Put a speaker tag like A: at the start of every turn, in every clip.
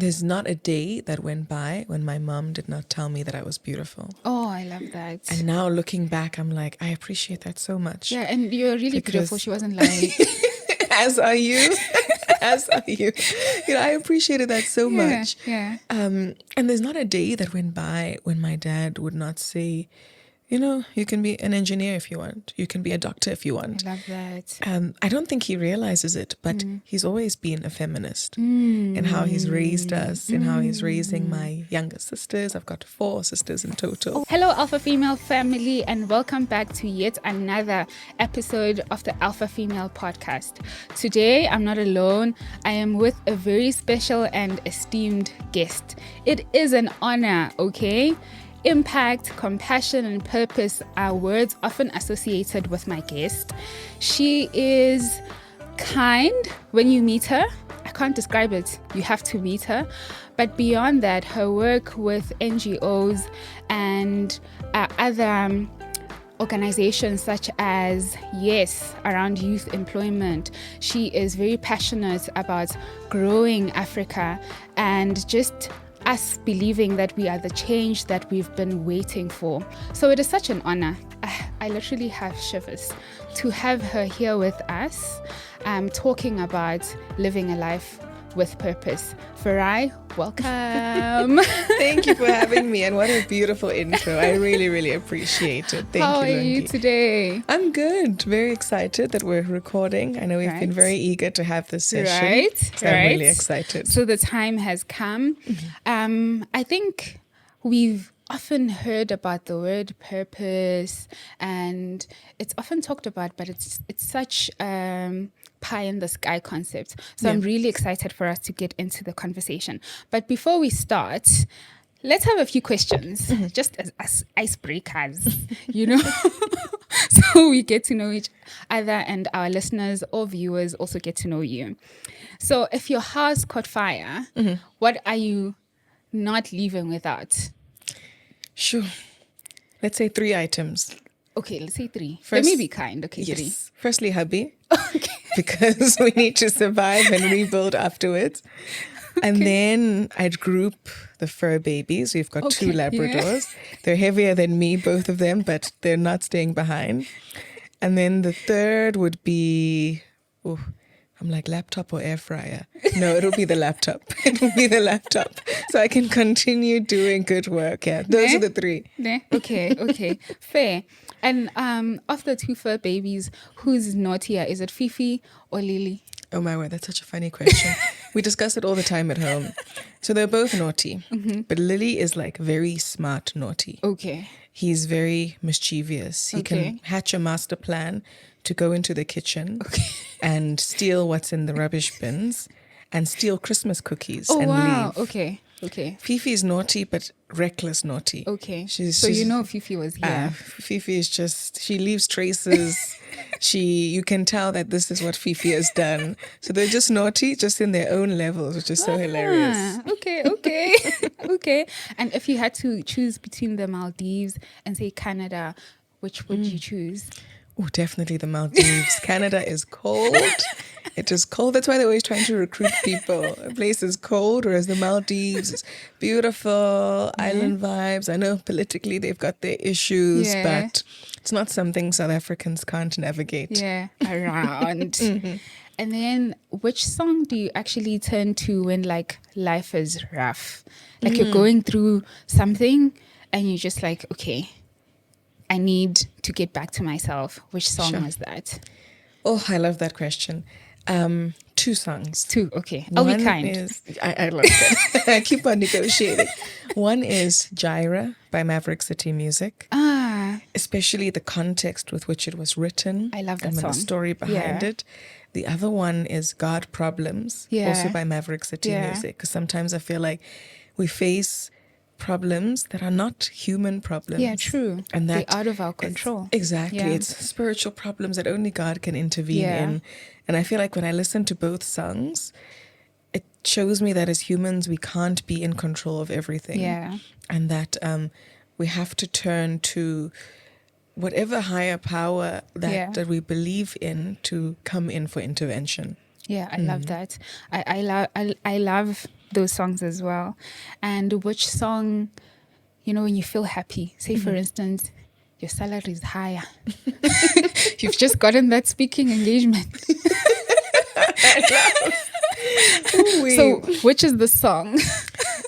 A: There's not a day that went by when my mom did not tell me that I was beautiful.
B: Oh, I love that.
A: And now looking back, I'm like, I appreciate that so much.
B: Yeah, and you're really beautiful. She wasn't lying.
A: As are you. As are you. You know, I appreciated that so much.
B: Yeah.
A: And there's not a day that went by when my dad would not say, you know, you can be an engineer if you want. You can be a doctor if you want.
B: I love that.
A: I don't think he realizes it, but he's always been a feminist in how he's raised us, in how he's raising my younger sisters. I've got 4 sisters in total.
B: Hello, Alpha Female family, and welcome back to yet another episode of the Alpha Female podcast. Today, I'm not alone. I am with a very special and esteemed guest. It is an honor, okay? Impact, compassion, and purpose are words often associated with my guest. She is kind when you meet her. I can't describe it. You have to meet her. But beyond that, her work with NGOs and other organizations such as around youth employment. She is very passionate about growing Africa and just us believing that we are the change that we've been waiting for. So it is such an honor. I literally have shivers to have her here with us, talking about living a life with purpose. Farai, welcome.
A: Thank you for having me, and what a beautiful intro. I really, really appreciate it. Thank you,
B: How are
A: Lungi.
B: you today?
A: I'm good. Very excited that we're recording. I know we've been very eager to have this session. So I'm really excited.
B: So the time has come. I think we've often heard about the word purpose, and it's often talked about, but it's such pie in the sky concept. So I'm really excited for us to get into the conversation. But before we start, let's have a few questions, just as icebreakers, you know, so we get to know each other and our listeners or viewers also get to know you. So if your house caught fire, what are you not leaving without?
A: Sure. Let's say 3 items.
B: Okay, let's say 3.
A: First,
B: Let me be kind. Okay,
A: yes.
B: 3.
A: Firstly, hubby.
B: Okay.
A: Because we need to survive and rebuild afterwards. And then I'd group the fur babies. We've got 2 Labradors. Yeah. They're heavier than me, both of them, but they're not staying behind. And then the third would be, I'm like, laptop or air fryer? No, it'll be the laptop. It'll be the laptop. So I can continue doing good work. Yeah, those are the 3.
B: Okay. Fair. And of the 2 fur babies, who's naughtier? Is it Fifi or Lily?
A: Oh my word, that's such a funny question. We discuss it all the time at home. So they're both naughty. But Lily is like very smart naughty.
B: Okay.
A: He's very mischievous. He can hatch a master plan to go into the kitchen and steal what's in the rubbish bins and steal Christmas cookies and leave.
B: Okay.
A: Fifi is naughty, but reckless naughty.
B: Okay.
A: She's
B: you know Fifi was here.
A: Fifi is just, she leaves traces. You can tell that this is what Fifi has done. So they're just naughty, just in their own levels, which is so hilarious.
B: Okay. And if you had to choose between the Maldives and say Canada, which would you choose?
A: Oh, definitely the Maldives. Canada is cold. It is cold. That's why they're always trying to recruit people. A place is cold, whereas the Maldives is beautiful, island vibes. I know politically they've got their issues, but it's not something South Africans can't navigate.
B: Yeah, around. And then which song do you actually turn to when like life is rough? Like you're going through something and you're just like, okay, I need to get back to myself. Which song was that?
A: Oh, I love that question. 2 songs.
B: 2, okay. I'll be kind.
A: I love that. I keep on negotiating. One is Gyra by Maverick City Music. Especially the context with which it was written.
B: I love that
A: and
B: song.
A: the story behind it. The other one is God Problems, also by Maverick City Music. Because sometimes I feel like we face problems that are not human problems.
B: Yeah, true.
A: And that
B: they're out of our control.
A: Exactly.
B: Yeah.
A: It's spiritual problems that only God can intervene in. And I feel like when I listen to both songs, it shows me that as humans, we can't be in control of everything.
B: Yeah.
A: And that we have to turn to whatever higher power that we believe in to come in for intervention.
B: Yeah, I love that. I love those songs as well. And which song, when you feel happy, say for instance, your salary is higher. You've just gotten that speaking engagement. So which is the song?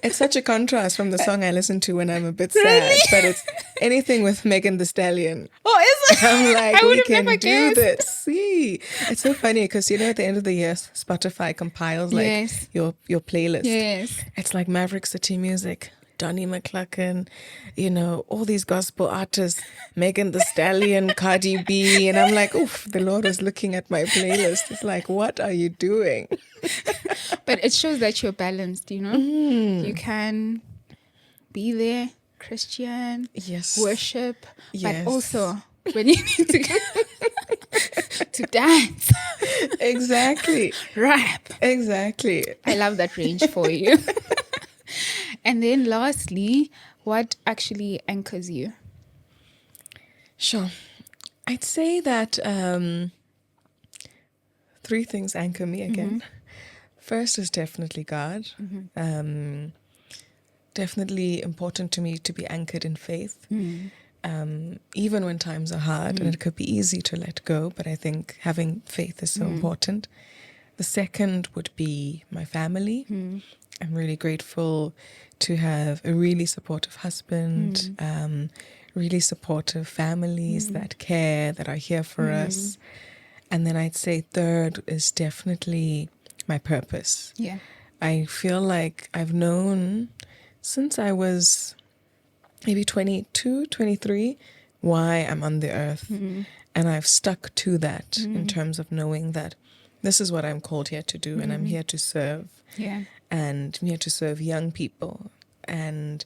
A: It's such a contrast from the song I listen to when I'm a bit sad, but it's anything with Megan Thee Stallion.
B: Oh, is it?
A: I'm like,
B: I
A: we
B: would have
A: can
B: never
A: do
B: guessed.
A: this. See, it's so funny because at the end of the year, Spotify compiles like
B: Yes.
A: your playlist.
B: Yes.
A: It's like Maverick City Music, Donnie McClurkin, all these gospel artists, Megan Thee Stallion, Cardi B, and I'm like, oof, the Lord was looking at my playlist. It's like, what are you doing?
B: But it shows that you're balanced, You can be there, Christian,
A: Yes.
B: worship,
A: Yes.
B: but also when you need to dance,
A: Exactly.
B: rap.
A: Exactly.
B: I love that range for you. And then lastly, what actually anchors you?
A: Sure. I'd say that 3 things anchor me again. First is definitely God. Definitely important to me to be anchored in faith. Even when times are hard and it could be easy to let go, but I think having faith is so important. The second would be my family. I'm really grateful to have a really supportive husband, really supportive families that care, that are here for us. And then I'd say third is definitely my purpose.
B: Yeah.
A: I feel like I've known since I was maybe 22, 23, why I'm on the earth. And I've stuck to that in terms of knowing that this is what I'm called here to do, and I'm here to serve.
B: Yeah.
A: And I'm here to serve young people. And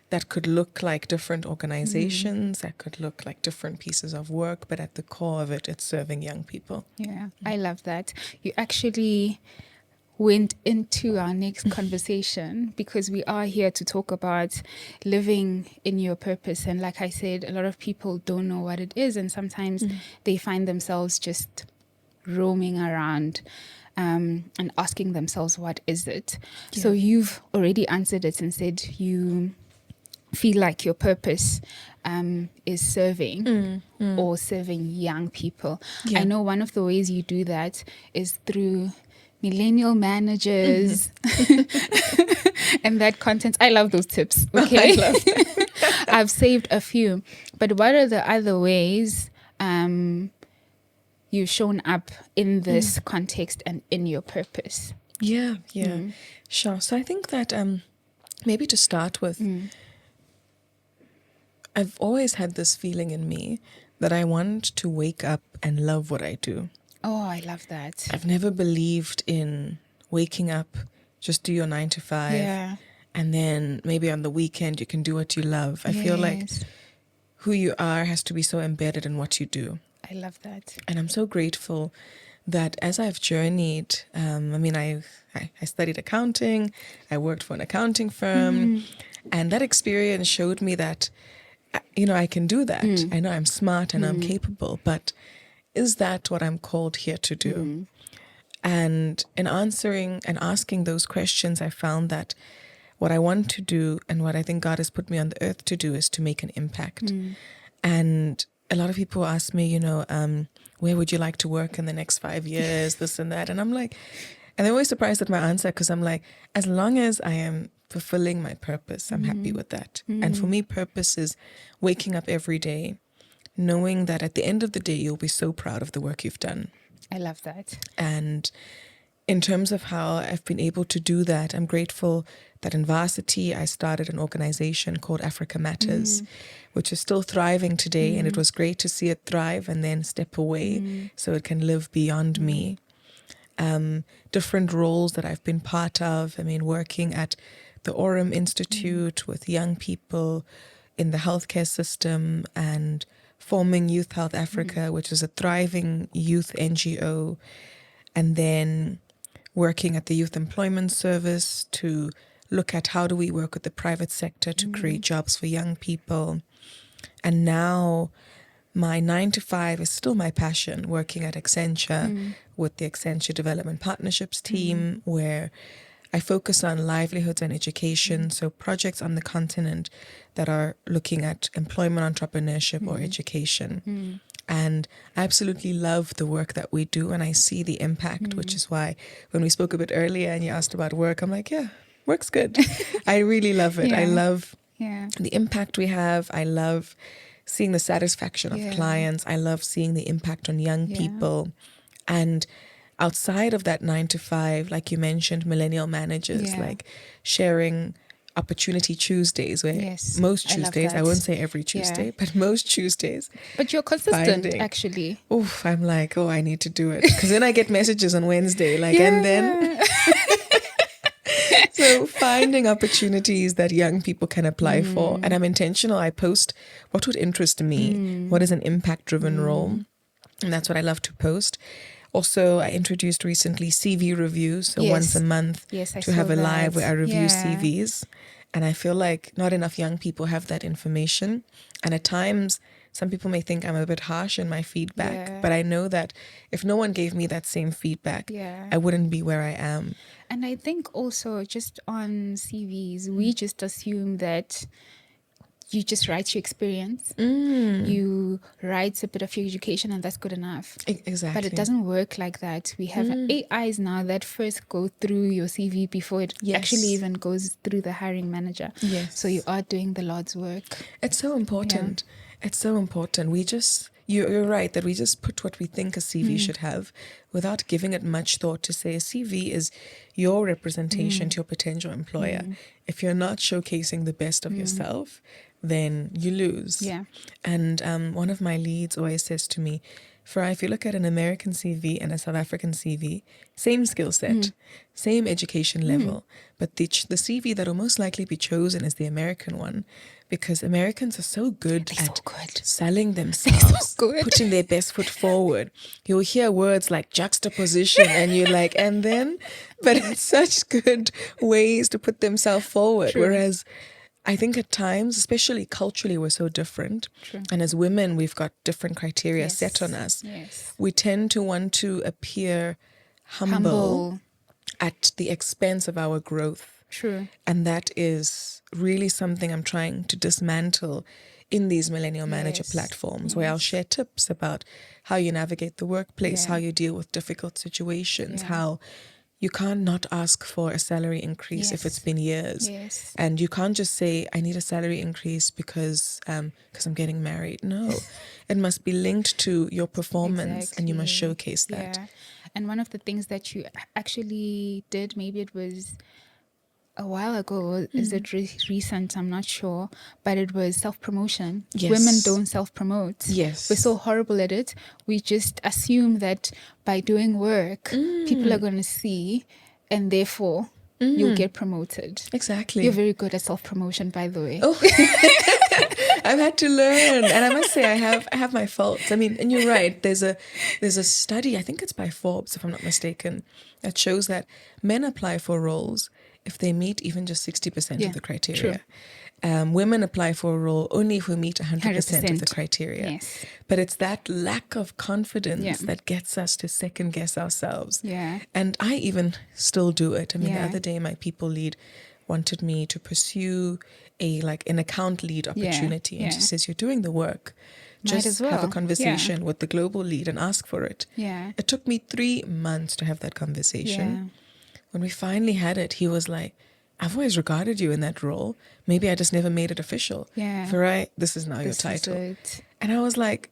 A: that could look like different organizations, that could look like different pieces of work, but at the core of it, it's serving young people.
B: Yeah, I love that. You actually went into our next conversation because we are here to talk about living in your purpose. And like I said, a lot of people don't know what it is. And sometimes they find themselves just roaming around and asking themselves, what is it? Yeah. So you've already answered it and said you feel like your purpose is serving or serving young people. Yeah. I know one of the ways you do that is through millennial managers and that content. I love those tips. Okay. I love that. I've saved a few. But what are the other ways you've shown up in this context and in your purpose?
A: Yeah. Sure. So I think that maybe to start with, I've always had this feeling in me that I want to wake up and love what I do.
B: Oh, I love that.
A: I've never believed in waking up, just do your 9 to 5, and then maybe on the weekend you can do what you love. I feel like who you are has to be so embedded in what you do.
B: I love that.
A: And I'm so grateful that as I've journeyed, I studied accounting, I worked for an accounting firm, and that experience showed me that, I can do that. I know I'm smart and I'm capable, but is that what I'm called here to do? And in answering and asking those questions, I found that what I want to do and what I think God has put me on the earth to do is to make an impact. And a lot of people ask me, where would you like to work in the next 5 years, this and that. And I'm like, and they're always surprised at my answer because I'm like, as long as I am fulfilling my purpose, I'm happy with that. And for me, purpose is waking up every day, knowing that at the end of the day, you'll be so proud of the work you've done.
B: I love that.
A: And in terms of how I've been able to do that, I'm grateful that in varsity, I started an organization called Africa Matters, which is still thriving today. And it was great to see it thrive and then step away so it can live beyond me. Different roles that I've been part of. Working at the Orem Institute with young people in the healthcare system and forming Youth Health Africa, which is a thriving youth NGO, and then working at the Youth Employment Service to look at how do we work with the private sector to create jobs for young people. And now my 9 to 5 is still my passion, working at Accenture with the Accenture Development Partnerships team, where I focus on livelihoods and education. So projects on the continent that are looking at employment, entrepreneurship, or education. And I absolutely love the work that we do, and I see the impact, which is why when we spoke a bit earlier and you asked about work, I'm like, yeah, work's good. I really love it. I love the impact we have. I love seeing the satisfaction of clients. I love seeing the impact on young people. And outside of that 9 to 5, like you mentioned, millennial managers, like sharing Opportunity Tuesdays, where most Tuesdays, I won't say every Tuesday, but most Tuesdays.
B: But you're consistent, actually.
A: Oof, I'm like, oh, I need to do it. Because then I get messages on Wednesday, like, and then... So finding opportunities that young people can apply for. And I'm intentional. I post what would interest me, what is an impact-driven role. And that's what I love to post. Also, I introduced recently CV reviews, so once a month to have a live where I review CVs. And I feel like not enough young people have that information. And at times, some people may think I'm a bit harsh in my feedback, but I know that if no one gave me that same feedback, I wouldn't be where I am.
B: And I think also just on CVs, we just assume that you just write your experience, you write a bit of your education, and that's good enough.
A: Exactly.
B: But it doesn't work like that. We have AIs now that first go through your CV before it actually even goes through the hiring manager. So you are doing the Lord's work.
A: It's so important. It's so important. You're right that we just put what we think a CV should have without giving it much thought to say a CV is your representation to your potential employer. If you're not showcasing the best of yourself, then you lose. And one of my leads always says to me, Farai, if you look at an American CV and a South African CV, same skill set, same education level, but the CV that will most likely be chosen is the American one, because Americans are so good at selling themselves, putting their best foot forward. You'll hear words like juxtaposition and you're like, and then, but it's such good ways to put themselves forward. Whereas I think at times, especially culturally, we're so different. And as women, we've got different criteria set on us. We tend to want to appear humble at the expense of our growth. And that is really something I'm trying to dismantle in these millennial manager platforms, where I'll share tips about how you navigate the workplace, how you deal with difficult situations, how you can't not ask for a salary increase if it's been years. And you can't just say, I need a salary increase because I'm getting married. No, it must be linked to your performance and you must showcase that.
B: And one of the things that you actually did, maybe it was a while ago, is it recent? I'm not sure, but it was self-promotion. Women don't self-promote. We're so horrible at it. We just assume that by doing work, people are going to see, and therefore you'll get promoted.
A: Exactly.
B: You're very good at self-promotion, by the way.
A: I've had to learn, and I must say I have my faults. I mean, and you're right. There's a study, I think it's by Forbes, if I'm not mistaken, that shows that men apply for roles if they meet even just 60% of the criteria. Women apply for a role only if we meet 100% of the criteria. But it's that lack of confidence that gets us to second guess ourselves. And I even still do it. I mean, the other day my people lead wanted me to pursue an account lead opportunity. And she says, you're doing the work. Just have a conversation with the global lead and ask for it. It took me 3 months to have that conversation. When we finally had it, he was like, I've always regarded you in that role. Maybe I just never made it official. Farai, this is now your title. And I was like,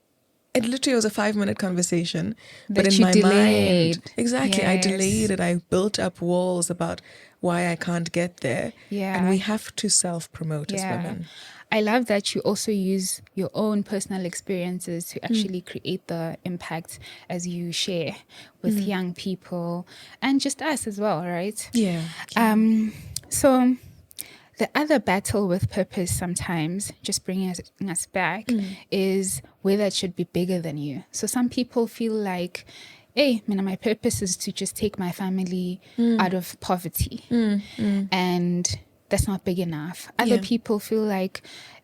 A: it literally was a 5-minute conversation. But in my mind, I delayed it. I built up walls about why I can't get there. And we have to self-promote as women.
B: I love that you also use your own personal experiences to actually create the impact as you share with young people and just us as well, right? So the other battle with purpose sometimes, just bringing us back, is whether it should be bigger than you. So some people feel like, hey, my purpose is to just take my family out of poverty. And that's not big enough. Other people feel like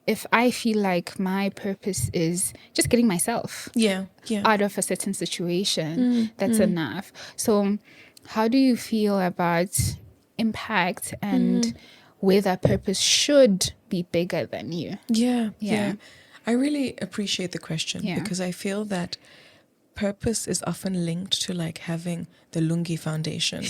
B: if I feel like my purpose is just getting myself out of a certain situation, that's enough. So how do you feel about impact and whether purpose should be bigger than you?
A: Yeah. I really appreciate the question because I feel that purpose is often linked to like having the Lungi Foundation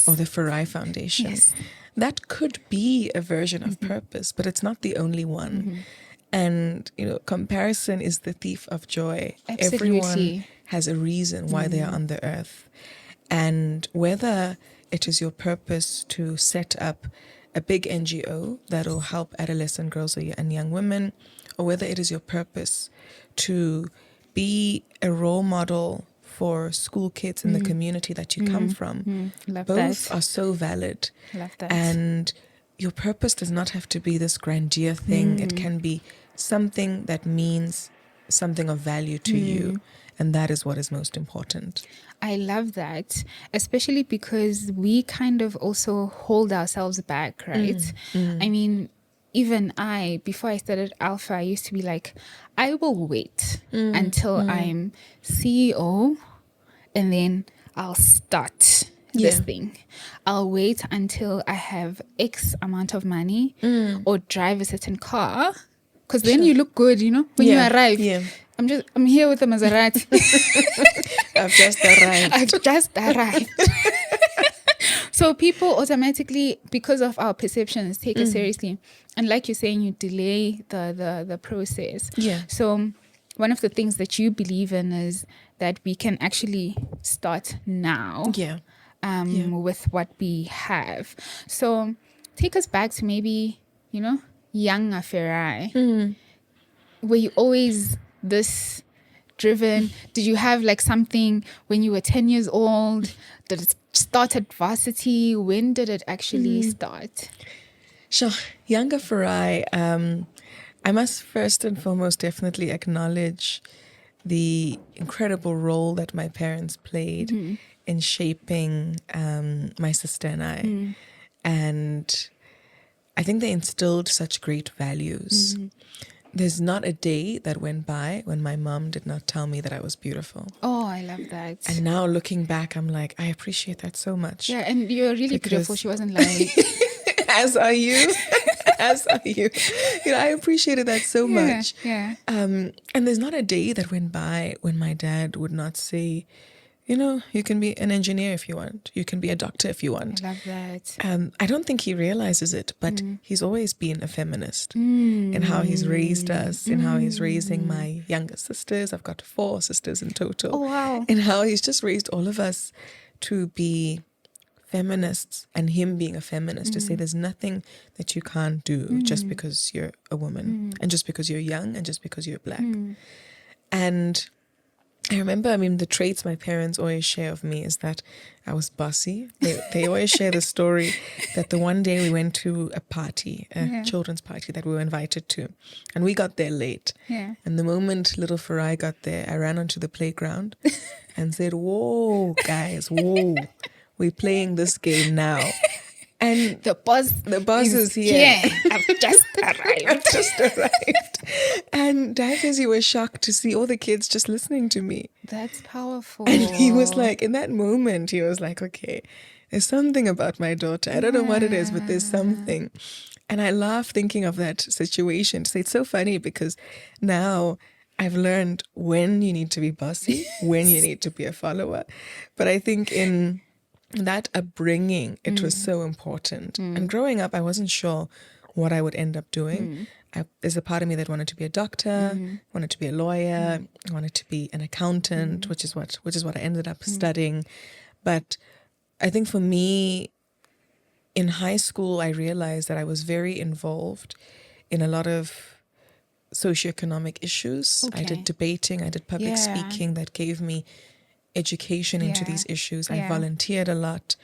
A: or the Farai Foundation.
B: Yes.
A: That could be a version of purpose, but it's not the only one. And, comparison is the thief of joy.
B: Absolutely.
A: Everyone has a reason why they are on the earth. And whether it is your purpose to set up a big NGO that will help adolescent girls and young women, or whether it is your purpose to be a role model for school kids in the community that you come from. Both are so valid.
B: Love that.
A: And your purpose does not have to be this grandeur thing. It can be something that means something of value to you. And that is what is most important.
B: I love that, especially because we kind of also hold ourselves back, right? I mean, even before I started Alpha, I used to be like, I will wait until I'm CEO and then I'll start this thing. I'll wait until I have X amount of money or drive a certain car, because then you look good, when you arrive. I'm here with a Maserati.
A: I've just arrived.
B: So people automatically, because of our perceptions, take us seriously. And like you're saying, you delay the process.
A: Yeah.
B: So one of the things that you believe in is that we can actually start now with what we have. So take us back to maybe, younger Farai. Were you always this driven? Did you have like something when you were 10 years old? Did it start at varsity? When did it actually start?
A: Sure. Younger Farai, I must first and foremost definitely acknowledge the incredible role that my parents played in shaping my sister and I. And I think they instilled such great values. There's not a day that went by when my mom did not tell me that I was beautiful.
B: Oh, I love that.
A: And now looking back, I'm like, I appreciate that so much.
B: Yeah, and you're really beautiful. She wasn't like...
A: As are you. As are you. I appreciated that so much.
B: Yeah.
A: And there's not a day that went by when my dad would not say, you can be an engineer if you want. You can be a doctor if you want.
B: I love that.
A: I don't think he realizes it, but he's always been a feminist in how he's raised us, in how he's raising my younger sisters. I've got 4 sisters in total.
B: Oh, wow.
A: And how he's just raised all of us to be feminists, and him being a feminist, to say there's nothing that you can't do just because you're a woman and just because you're young and just because you're black. And I remember, the traits my parents always share of me is that I was bossy. They always share the story that the one day we went to a party, a children's party that we were invited to, and we got there late.
B: Yeah.
A: And the moment little Farai got there, I ran onto the playground and said, "Whoa, guys, whoa. We're playing this game now." And the boss is here.
B: Yeah, I've just arrived.
A: And Dad says he was shocked to see all the kids just listening to me.
B: That's powerful.
A: And he was like, in that moment, he was like, okay, there's something about my daughter. I don't know what it is, but there's something. And I laugh thinking of that situation. So it's so funny because now I've learned when you need to be bossy, when you need to be a follower. But I think in that upbringing, it was so important. And growing up, I wasn't sure what I would end up doing. There's a part of me that wanted to be a doctor, wanted to be a lawyer, wanted to be an accountant, which is what I ended up studying. But I think for me, in high school, I realized that I was very involved in a lot of socioeconomic issues.
B: Okay.
A: I did debating, I did public speaking that gave me education into these issues. I volunteered a lot.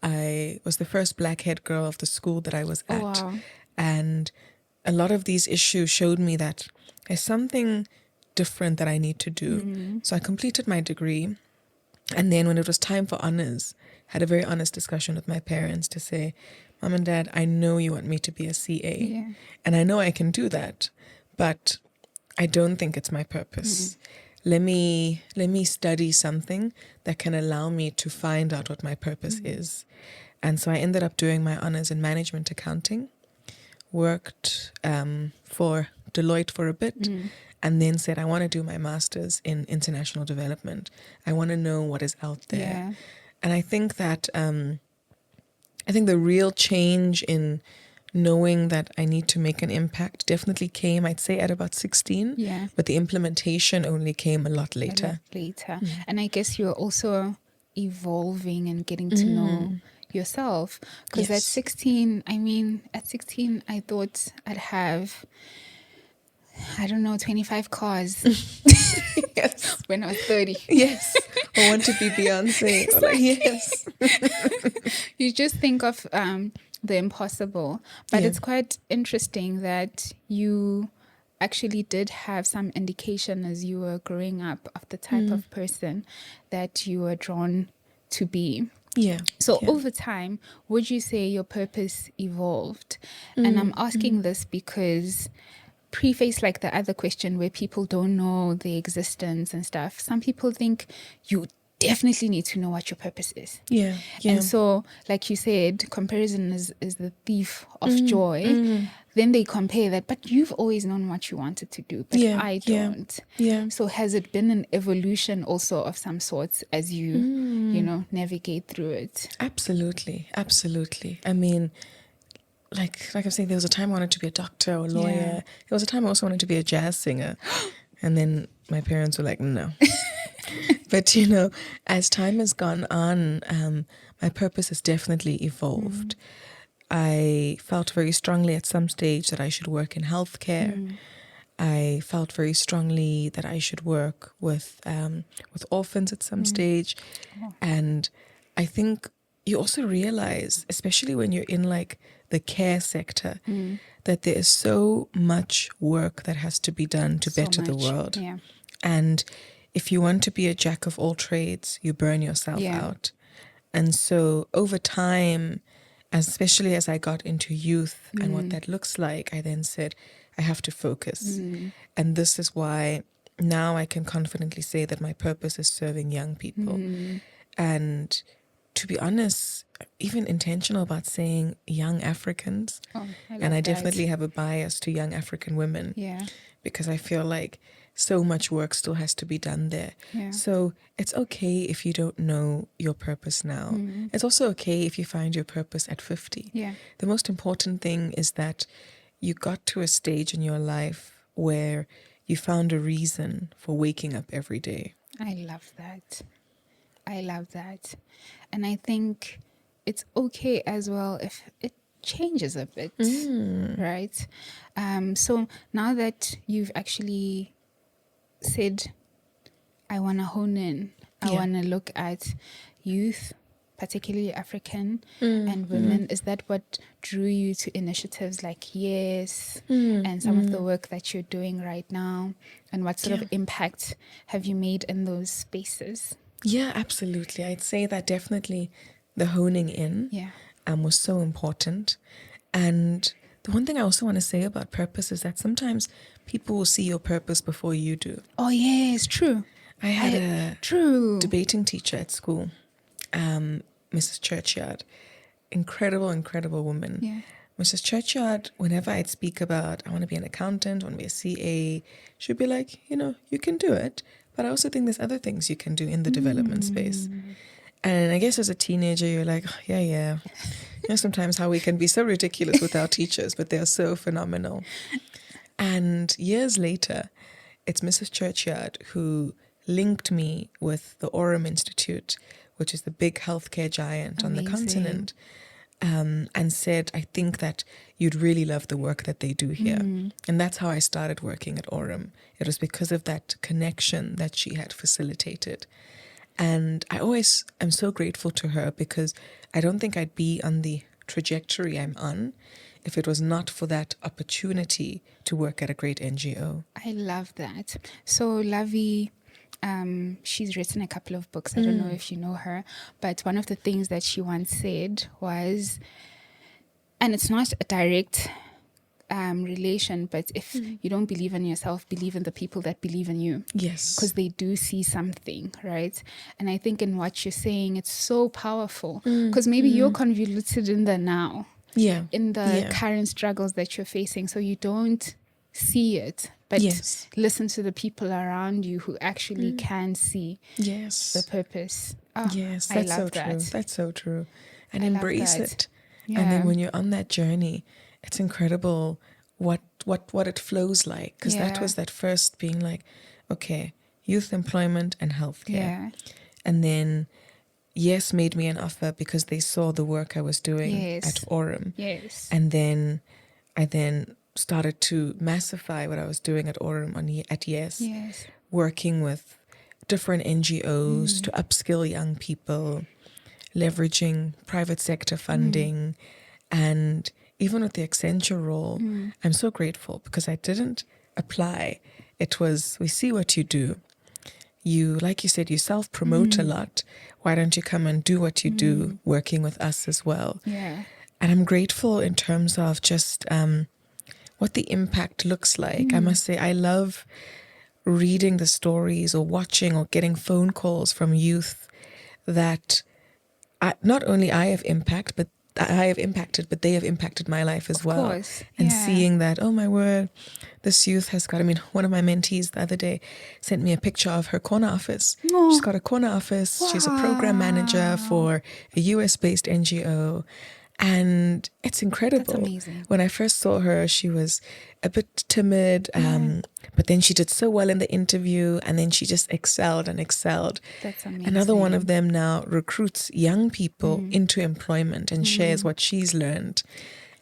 A: I was the first black head girl of the school that I was at.
B: Wow.
A: And a lot of these issues showed me that there's something different that I need to do. So I completed my degree. And then when it was time for honors, had a very honest discussion with my parents to say, Mom and Dad, I know you want me to be a CA. And I know I can do that. but I don't think it's my purpose. Let me study something that can allow me to find out what my purpose is. And so I ended up doing my honors in management accounting, worked for Deloitte for a bit, and then said, I want to do my master's in international development. I want to know what is out there.
B: Yeah.
A: And I think that the real change in knowing that I need to make an impact definitely came, I'd say, at about 16.
B: Yeah.
A: But the implementation only came a lot later.
B: And I guess you're also evolving and getting to know yourself. Because at
A: Yes.
B: 16, I thought I'd have, I don't know, 25 cars
A: Yes.
B: when I was 30.
A: Yes. I want to be Beyonce. Or like, yes.
B: You just think of the impossible. But
A: Yeah.
B: it's quite interesting that you actually did have some indication as you were growing up of the type of person that you were drawn to be.
A: Yeah.
B: So
A: Yeah.
B: over time, would you say your purpose evolved? And I'm asking this because preface like the other question where people don't know the existence and stuff, some people think you definitely need to know what your purpose is.
A: Yeah. Yeah.
B: And so, like you said, comparison is the thief of joy. Then they compare that, but you've always known what you wanted to do, but
A: Yeah,
B: I
A: yeah,
B: don't.
A: yeah.
B: So has it been an evolution also of some sorts as you, navigate through it?
A: Absolutely. Absolutely. I mean, like I'm saying, there was a time I wanted to be a doctor or a lawyer.
B: Yeah.
A: There was a time I also wanted to be a jazz singer. And then my parents were like, no. But, as time has gone on, my purpose has definitely evolved. I felt very strongly at some stage that I should work in healthcare. I felt very strongly that I should work with orphans at some stage. And I think you also realize, especially when you're in like the care sector, that there is so much work that has to be done to better the world.
B: Yeah.
A: And if you want to be a jack of all trades, you burn yourself out. And so over time, especially as I got into youth and what that looks like, I then said, I have to focus. And this is why now I can confidently say that my purpose is serving young people. And to be honest, even intentional about saying young Africans. And I definitely have a bias to young African women.
B: Yeah.
A: Because I feel like so much work still has to be done there.
B: Yeah.
A: So it's okay if you don't know your purpose now. It's also okay if you find your purpose at 50.
B: Yeah.
A: The most important thing is that you got to a stage in your life where you found a reason for waking up every day.
B: I love that. And I think it's okay as well if it changes a bit, right? So now that you've actually said, I want to hone in, I want to look at youth, particularly African and women, is that what drew you to initiatives like Yes and some of the work that you're doing right now? And what sort of impact have you made in those spaces?
A: Yeah, absolutely. I'd say that definitely the honing in was so important. And the one thing I also want to say about purpose is that sometimes people will see your purpose before you do.
B: Oh, yes, true.
A: I had a debating teacher at school, Mrs. Churchyard. Incredible woman.
B: Yeah.
A: Mrs. Churchyard, whenever I'd speak about, I want to be an accountant, I want to be a CA, she'd be like, you can do it. But I also think there's other things you can do in the development space. And I guess as a teenager, you're like, oh, yeah. Sometimes how we can be so ridiculous with our teachers, but they're so phenomenal. And years later, it's Mrs. Churchyard who linked me with the Orem Institute, which is the big healthcare giant on the continent, and said, I think that you'd really love the work that they do here. And that's how I started working at Orem. It was because of that connection that she had facilitated. And I always am so grateful to her because I don't think I'd be on the trajectory I'm on if it was not for that opportunity to work at a great NGO.
B: I love that. So Lavi, she's written a couple of books. I don't know if you know her, but one of the things that she once said was, and it's not a direct relation, but if you don't believe in yourself, believe in the people that believe in you.
A: Yes.
B: Because they do see something, right? And I think in what you're saying, it's so powerful because maybe you're convoluted in the now, in the current struggles that you're facing. So you don't see it, but listen to the people around you who actually can see the purpose. Oh,
A: yes,
B: I
A: that's
B: love
A: so
B: that.
A: true. That's so true. And
B: I love
A: embrace
B: that.
A: it.
B: Yeah.
A: And then when you're on that journey, it's incredible what it flows like. Because that was that first being like, okay, youth employment and healthcare.
B: Yeah.
A: And then Yes made me an offer because they saw the work I was doing at Aurum.
B: Yes.
A: And then I started to massify what I was doing at Aurum at Yes. Working with different NGOs to upskill young people, leveraging private sector funding, and even with the Accenture role, I'm so grateful because I didn't apply. It was, we see what you do. You, like you said, you self-promote a lot. Why don't you come and do what you do, working with us as well?
B: Yeah.
A: And I'm grateful in terms of just what the impact looks like. I must say, I love reading the stories or watching or getting phone calls from youth that not only I have impacted, but they have impacted my life as well.
B: Of course.
A: And seeing that, oh my word, this youth has got, one of my mentees the other day sent me a picture of her corner office.
B: Oh.
A: She's got a corner office. Wow. She's a program manager for a US-based NGO. And it's incredible.
B: That's amazing.
A: When I first saw her, she was a bit timid, but then she did so well in the interview, and then she just excelled and excelled.
B: That's amazing.
A: Another one of them now recruits young people into employment and shares what she's learned.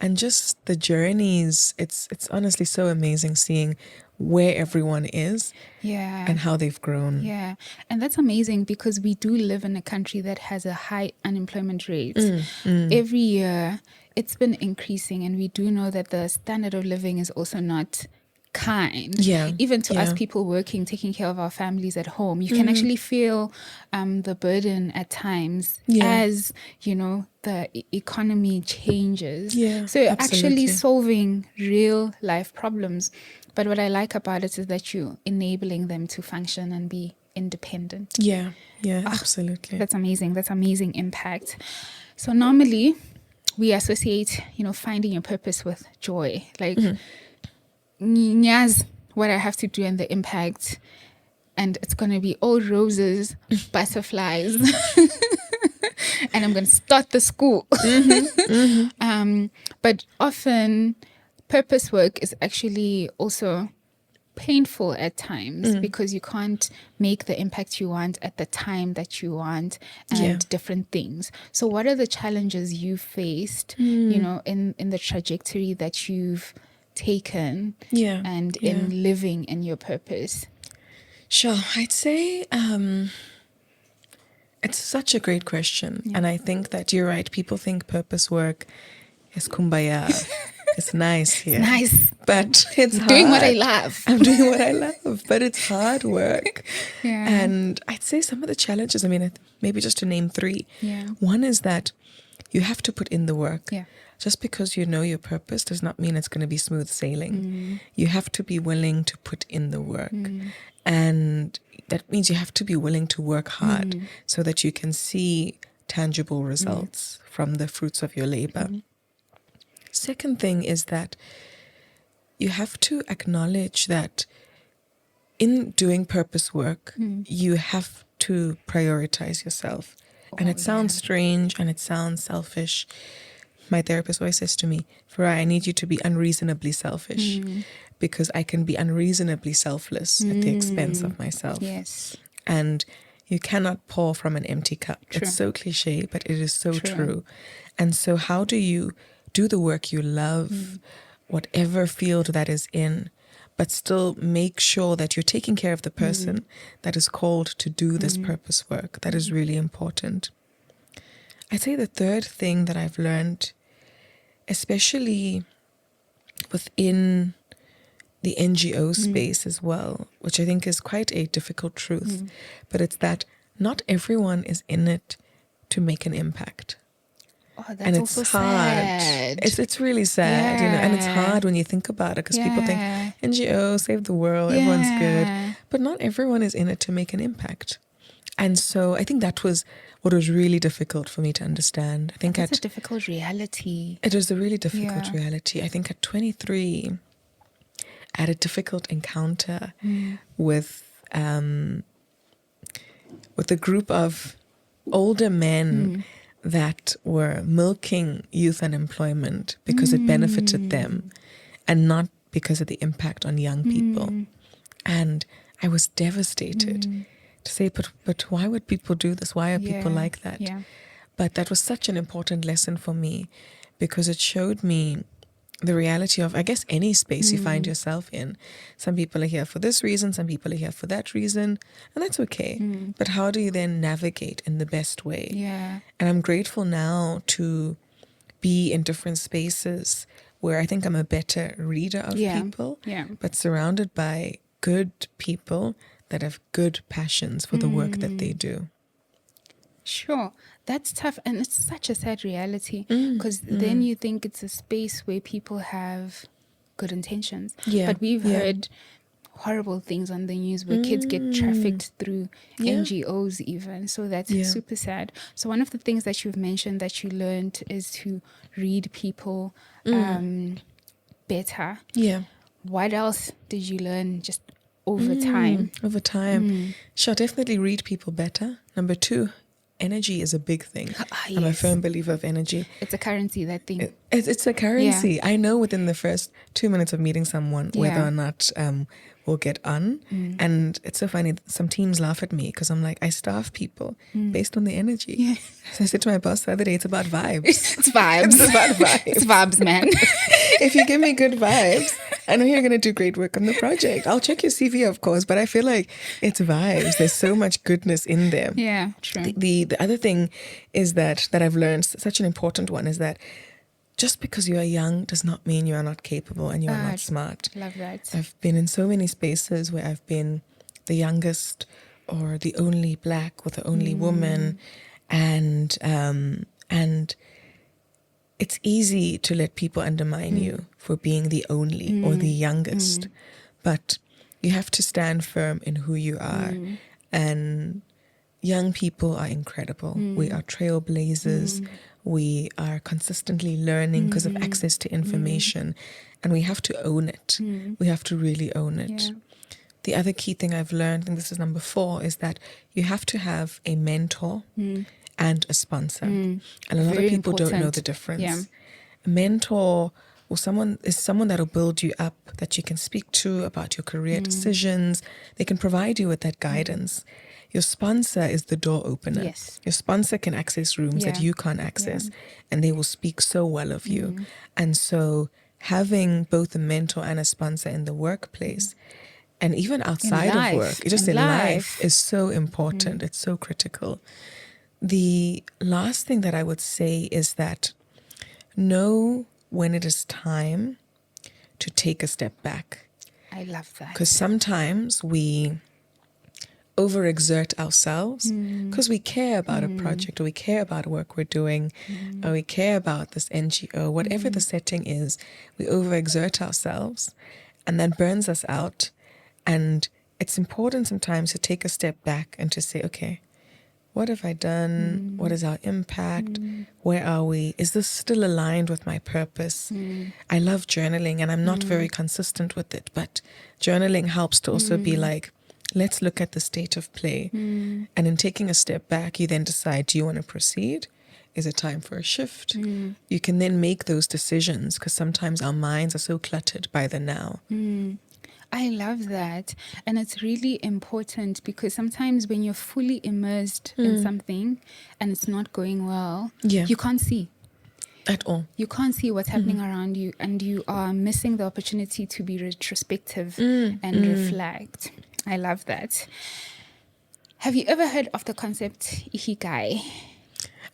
A: And just the journeys, it's honestly so amazing seeing where everyone is and how they've grown.
B: Yeah. And that's amazing because we do live in a country that has a high unemployment rate. Every year it's been increasing, and we do know that the standard of living is also not kind. Even to us people working, taking care of our families at home, you can actually feel the burden at times as, the economy changes. So you're actually solving real life problems. But what I like about it is that you're enabling them to function and be independent.
A: Absolutely.
B: That's amazing. That's amazing impact. So normally we associate, finding your purpose with joy. Like, Nya's what I have to do and the impact, and it's going to be all roses, butterflies, and I'm going to start the school. But often purpose work is actually also painful at times because you can't make the impact you want at the time that you want and different things. So what are the challenges you faced, in the trajectory that you've taken and in living in your purpose?
A: Sure. I'd say it's such a great question. And I think that you're right. People think purpose work is kumbaya. It's nice here.
B: It's nice.
A: But it's hard.
B: Doing what I love.
A: I'm doing what I love, but it's hard work. And I'd say some of the challenges, maybe just to name three. One is that you have to put in the work. Just because you know your purpose does not mean it's going to be smooth sailing. You have to be willing to put in the work. And that means you have to be willing to work hard so that you can see tangible results from the fruits of your labor. Second thing is that you have to acknowledge that in doing purpose work, you have to prioritize yourself. And it sounds strange and it sounds selfish. My therapist always says to me, Farai, I need you to be unreasonably selfish because I can be unreasonably selfless at the expense of myself. And you cannot pour from an empty cup. True. It's so cliche, but it is so true. And so how do you do the work you love, whatever field that is in, but still make sure that you're taking care of the person that is called to do this purpose work? That is really important. I'd say the third thing that I've learned, especially within the NGO space as well, which I think is quite a difficult truth, but it's that not everyone is in it to make an impact.
B: Oh, that's
A: and it's
B: also
A: hard.
B: sad.
A: It's really sad, and it's hard when you think about it because people think NGO, save the world, everyone's good, but not everyone is in it to make an impact. And so I think that was what was really difficult for me to understand. I think
B: it's a difficult reality.
A: It was a really difficult reality. I think at 23, I had a difficult encounter with a group of older men that were milking youth unemployment because it benefited them and not because of the impact on young people. And I was devastated to say, but why would people do this? Why are people like that? But that was such an important lesson for me because it showed me the reality of, I guess, any space you find yourself in. Some people are here for this reason, some people are here for that reason, and that's okay. But how do you then navigate in the best way? And I'm grateful now to be in different spaces where I think I'm a better reader of people, but surrounded by good people that have good passions for the work that they do.
B: Sure. That's tough. And it's such a sad reality because then you think it's a space where people have good intentions. But we've heard horrible things on the news where kids get trafficked through NGOs even. So that's super sad. So one of the things that you've mentioned that you learned is to read people better. What else did you learn just over time?
A: Over time. Sure, definitely read people better. Number 2, energy is a big thing. I'm a firm believer of energy.
B: It's a currency, that thing.
A: It's a currency. I know within the first 2 minutes of meeting someone whether or not we'll get on. And it's so funny. Some teams laugh at me because I'm like, I staff people based on the energy. So I said to my boss the other day, it's about vibes.
B: It's vibes.
A: It's about vibes.
B: It's vibes, man.
A: If you give me good vibes, I know you're going to do great work on the project. I'll check your CV, of course, but I feel like it's vibes. There's so much goodness in them.
B: Yeah, true.
A: The other thing is that I've learned, such an important one, is that just because you are young does not mean you are not capable and you are not smart.
B: Love that.
A: I've been in so many spaces where I've been the youngest or the only black or the only woman, and it's easy to let people undermine you for being the only or the youngest, but you have to stand firm in who you are. And young people are incredible. We are trailblazers. We are consistently learning because of access to information, and we have to own it. We have to really own it. The other key thing I've learned, and this is number 4, is that you have to have a mentor and a sponsor. And a lot of people don't know the difference. A mentor or someone that will build you up, that you can speak to about your career decisions. They can provide you with that guidance. Your sponsor is the door opener. Your sponsor can access rooms that you can't access, and they will speak so well of you. And so having both a mentor and a sponsor in the workplace, and even outside of work, just in life, is so important. It's so critical. The last thing that I would say is that know when it is time to take a step back.
B: I love that.
A: Because sometimes we overexert ourselves because we care about a project, or we care about work we're doing, or we care about this NGO, whatever the setting is. We overexert ourselves, and that burns us out. And it's important sometimes to take a step back and to say, okay, what have I done? What is our impact? Where are we? Is this still aligned with my purpose? I love journaling, and I'm not very consistent with it, but journaling helps to also be like, let's look at the state of play. And in taking a step back, you then decide, do you want to proceed? Is it time for a shift? You can then make those decisions, because sometimes our minds are so cluttered by the now.
B: I love that. And it's really important, because sometimes when you're fully immersed in something and it's not going well, you can't see.
A: At all.
B: You can't see what's happening around you, and you are missing the opportunity to be retrospective and reflect. I love that. Have you ever heard of the concept Ikigai?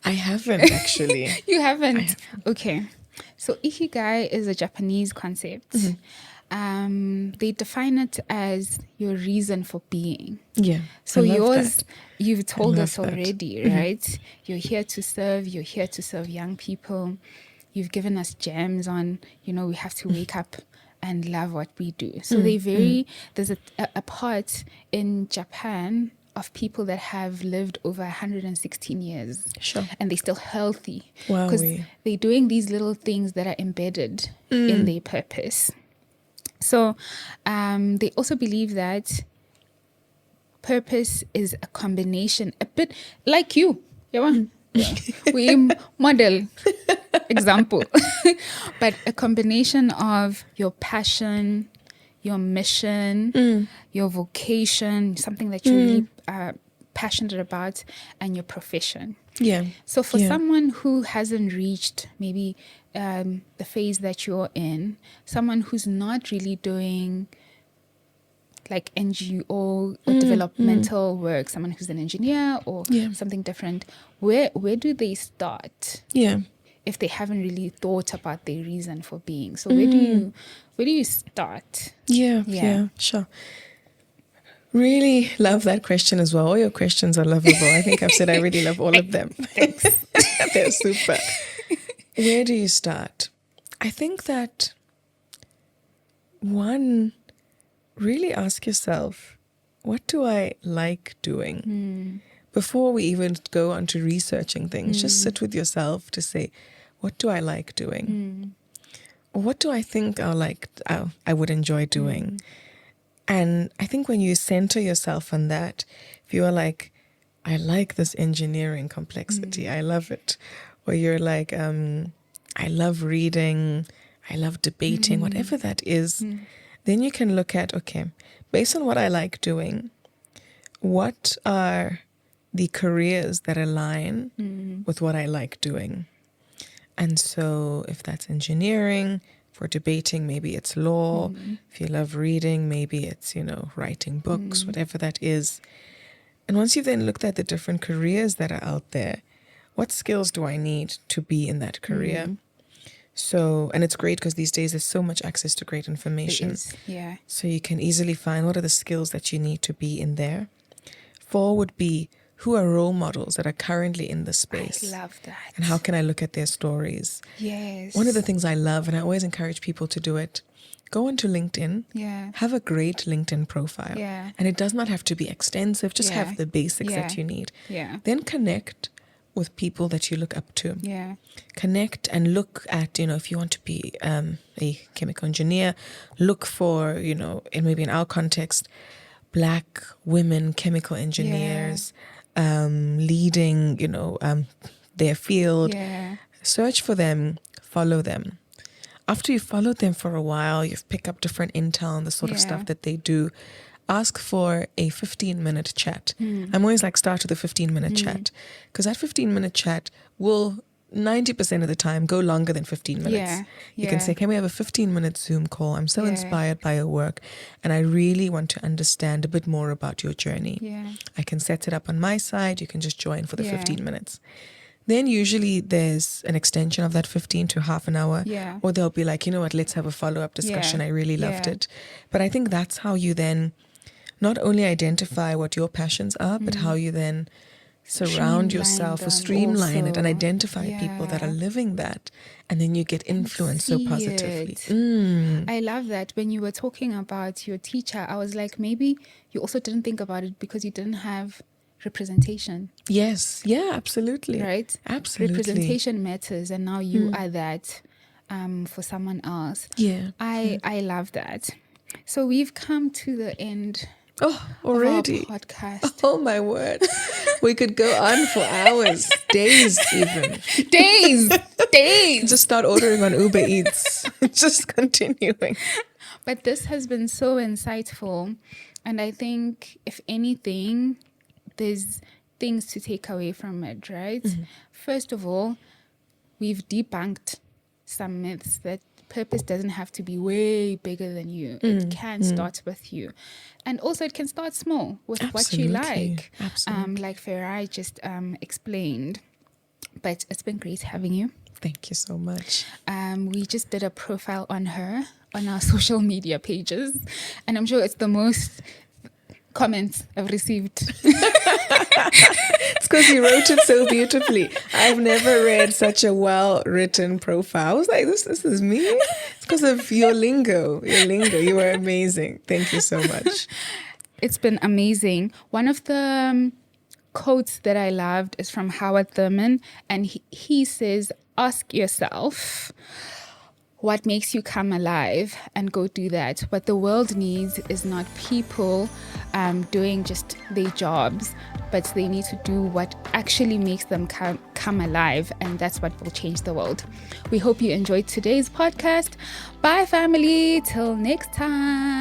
A: I haven't, actually.
B: You haven't? Okay. So Ikigai is a Japanese concept. they define it as your reason for being.
A: Yeah.
B: So
A: I love
B: yours,
A: that.
B: you've told
A: love
B: us
A: that.
B: already, right? You're here to serve. You're here to serve young people. You've given us gems on, we have to wake up and love what we do. So there's a part in Japan of people that have lived over 116 years.
A: Sure.
B: And they're still healthy.
A: Wow.
B: Because they're doing these little things that are embedded in their purpose. So they also believe that purpose is a combination, a bit like you. Yeah. We model example. But a combination of your passion, your mission, your vocation, something that you're really passionate about, and your profession.
A: Yeah.
B: So for someone who hasn't reached maybe the phase that you're in, someone who's not really doing like NGO or developmental work, someone who's an engineer or something different, where do they start?
A: Yeah.
B: If they haven't really thought about their reason for being. So where do you start?
A: Yeah, sure. Really love that question as well. All your questions are lovable. I think I've said I really love all of them.
B: Thanks.
A: They're super. Where do you start? I think that one, really ask yourself, what do I like doing? Before we even go on to researching things, just sit with yourself to say, what do I like doing? Or what do I think I would enjoy doing? And I think when you center yourself on that, if you are like, I like this engineering complexity, I love it. Or you're like, I love reading, I love debating, whatever that is, then you can look at, okay, based on what I like doing, what are the careers that align with what I like doing? And so if that's engineering, for debating, maybe it's law. If you love reading, maybe it's, writing books, whatever that is. And once you've then looked at the different careers that are out there, what skills do I need to be in that career? So, and it's great because these days there's so much access to great information.
B: It is, yeah.
A: So you can easily find what are the skills that you need to be in there. 4 would be, who are role models that are currently in the space?
B: I love that.
A: And how can I look at their stories?
B: Yes.
A: One of the things I love, and I always encourage people to do it, go onto LinkedIn, have a great LinkedIn profile.
B: Yeah.
A: And it does not have to be extensive, just have the basics that you need.
B: Yeah.
A: Then connect with people that you look up to.
B: Yeah.
A: Connect and look at, if you want to be a chemical engineer, look for, maybe in our context, Black women chemical engineers, leading, their field.
B: Yeah.
A: Search for them, follow them. After you've followed them for a while, you've picked up different intel and the sort of stuff that they do. Ask for a 15-minute chat. I'm always like, start with a 15-minute chat. Because that 15-minute chat will 90% of the time go longer than 15 minutes. You can say, can we have a 15-minute Zoom call? I'm so inspired by your work and I really want to understand a bit more about your journey. I can set it up on my side. You can just join for the 15 minutes. Then usually there's an extension of that 15 to half an hour. Or they'll be like, you know what, let's have a follow-up discussion. I really loved it. But I think that's how you then not only identify what your passions are, but how you then surround yourself or streamline it and identify people that are living that, and then you get influenced so positively.
B: I love that. When you were talking about your teacher, I was like, maybe you also didn't think about it because you didn't have representation.
A: Yes, yeah, absolutely.
B: Right?
A: Absolutely.
B: Representation matters, and now you are that for someone else. I love that. So we've come to the end.
A: Oh, already?
B: Of our podcast.
A: Oh, my word. We could go on for hours, days even.
B: Days.
A: Just start ordering on Uber Eats. Just continuing.
B: But this has been so insightful. And I think, if anything, there's things to take away from it, right? First of all, we've debunked some myths that purpose doesn't have to be way bigger than you. It can start with you. And also it can start small with what you like.
A: Absolutely.
B: Like Farai just explained. But it's been great having you.
A: Thank you so much.
B: We just did a profile on her on our social media pages, and I'm sure it's the most comments I've received.
A: It's because you wrote it so beautifully. I've never read such a well-written profile. I was like, this is me. It's because of your lingo. You were amazing. Thank you so much.
B: It's been amazing. One of the quotes that I loved is from Howard Thurman, and he says, ask yourself what makes you come alive and go do that. What the world needs is not people doing just their jobs, but they need to do what actually makes them come alive, and that's what will change the world. We hope you enjoyed today's podcast. Bye, family. Till next time.